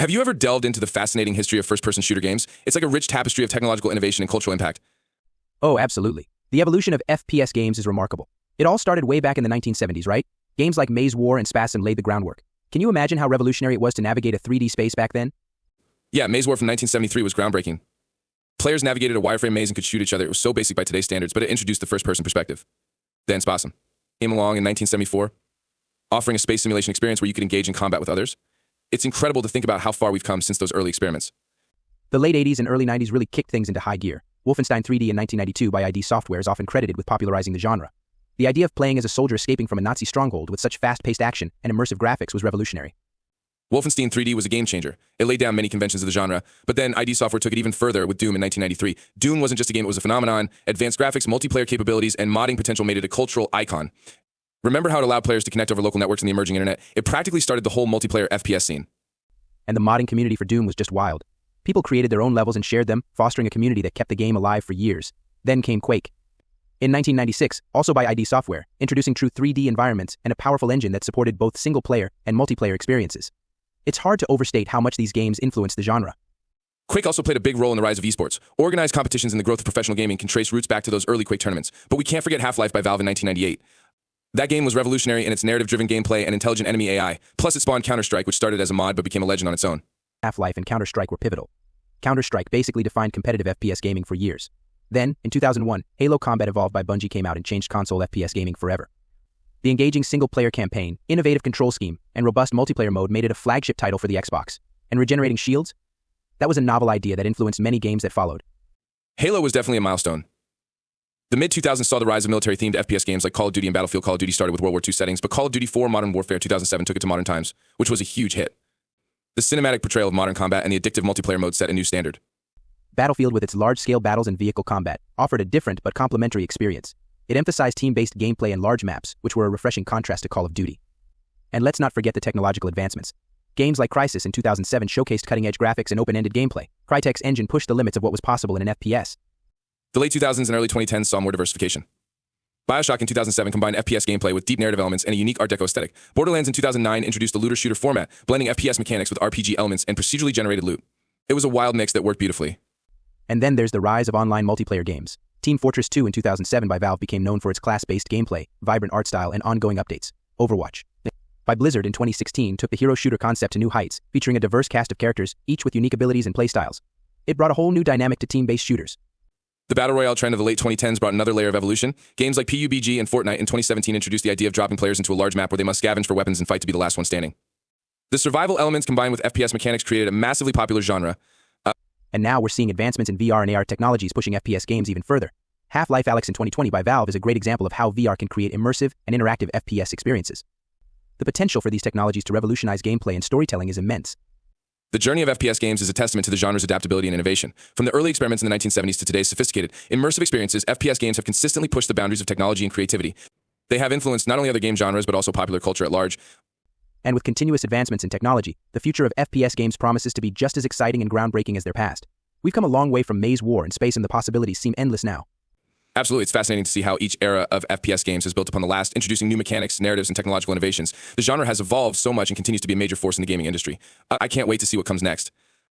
Have you ever delved into the fascinating history of first-person shooter games? It's like a rich tapestry of technological innovation and cultural impact. Oh, absolutely. The evolution of FPS games is remarkable. It all started way back in the 1970s, right? Games like Maze War and Spasm laid the groundwork. Can you imagine how revolutionary it was to navigate a 3D space back then? Yeah, Maze War from 1973 was groundbreaking. Players navigated a wireframe maze and could shoot each other. It was so basic by today's standards, but it introduced the first-person perspective. Then Spasm came along in 1974, offering a space simulation experience where you could engage in combat with others. It's incredible to think about how far we've come since those early experiments. The late 80s and early 90s really kicked things into high gear. Wolfenstein 3D in 1992 by ID Software is often credited with popularizing the genre. The idea of playing as a soldier escaping from a Nazi stronghold with such fast-paced action and immersive graphics was revolutionary. Wolfenstein 3D was a game changer. It laid down many conventions of the genre, but then ID Software took it even further with Doom in 1993. Doom wasn't just a game, it was a phenomenon. Advanced graphics, multiplayer capabilities, and modding potential made it a cultural icon. Remember how it allowed players to connect over local networks in the emerging internet? It practically started the whole multiplayer FPS scene. And the modding community for Doom was just wild. People created their own levels and shared them, fostering a community that kept the game alive for years. Then came Quake. In 1996, also by ID Software, introducing true 3D environments and a powerful engine that supported both single-player and multiplayer experiences. It's hard to overstate how much these games influenced the genre. Quake also played a big role in the rise of esports. Organized competitions and the growth of professional gaming can trace roots back to those early Quake tournaments. But we can't forget Half-Life by Valve in 1998. That game was revolutionary in its narrative-driven gameplay and intelligent enemy AI. Plus, it spawned Counter-Strike, which started as a mod but became a legend on its own. Half-Life and Counter-Strike were pivotal. Counter-Strike basically defined competitive FPS gaming for years. Then, in 2001, Halo Combat Evolved by Bungie came out and changed console FPS gaming forever. The engaging single-player campaign, innovative control scheme, and robust multiplayer mode made it a flagship title for the Xbox. And regenerating shields? That was a novel idea that influenced many games that followed. Halo was definitely a milestone. The mid-2000s saw the rise of military-themed FPS games like Call of Duty and Battlefield. Call of Duty started with World War II settings, but Call of Duty 4 Modern Warfare 2007 took it to modern times, which was a huge hit. The cinematic portrayal of modern combat and the addictive multiplayer mode set a new standard. Battlefield, with its large-scale battles and vehicle combat, offered a different but complementary experience. It emphasized team-based gameplay and large maps, which were a refreshing contrast to Call of Duty. And let's not forget the technological advancements. Games like Crysis in 2007 showcased cutting-edge graphics and open-ended gameplay. Crytek's engine pushed the limits of what was possible in an FPS. The late 2000s and early 2010s saw more diversification. BioShock in 2007 combined FPS gameplay with deep narrative elements and a unique Art Deco aesthetic. Borderlands in 2009 introduced the looter-shooter format, blending FPS mechanics with RPG elements and procedurally generated loot. It was a wild mix that worked beautifully. And then there's the rise of online multiplayer games. Team Fortress 2 in 2007 by Valve became known for its class-based gameplay, vibrant art style, and ongoing updates. Overwatch by Blizzard in 2016 took the hero shooter concept to new heights, featuring a diverse cast of characters, each with unique abilities and playstyles. It brought a whole new dynamic to team-based shooters. The Battle Royale trend of the late 2010s brought another layer of evolution. Games like PUBG and Fortnite in 2017 introduced the idea of dropping players into a large map where they must scavenge for weapons and fight to be the last one standing. The survival elements combined with FPS mechanics created a massively popular genre. And now we're seeing advancements in VR and AR technologies pushing FPS games even further. Half-Life Alyx in 2020 by Valve is a great example of how VR can create immersive and interactive FPS experiences. The potential for these technologies to revolutionize gameplay and storytelling is immense. The journey of FPS games is a testament to the genre's adaptability and innovation. From the early experiments in the 1970s to today's sophisticated, immersive experiences, FPS games have consistently pushed the boundaries of technology and creativity. They have influenced not only other game genres, but also popular culture at large. And with continuous advancements in technology, the future of FPS games promises to be just as exciting and groundbreaking as their past. We've come a long way from Maze War and Space, and the possibilities seem endless now. Absolutely, it's fascinating to see how each era of FPS games has built upon the last, introducing new mechanics, narratives, and technological innovations. The genre has evolved so much and continues to be a major force in the gaming industry. I can't wait to see what comes next.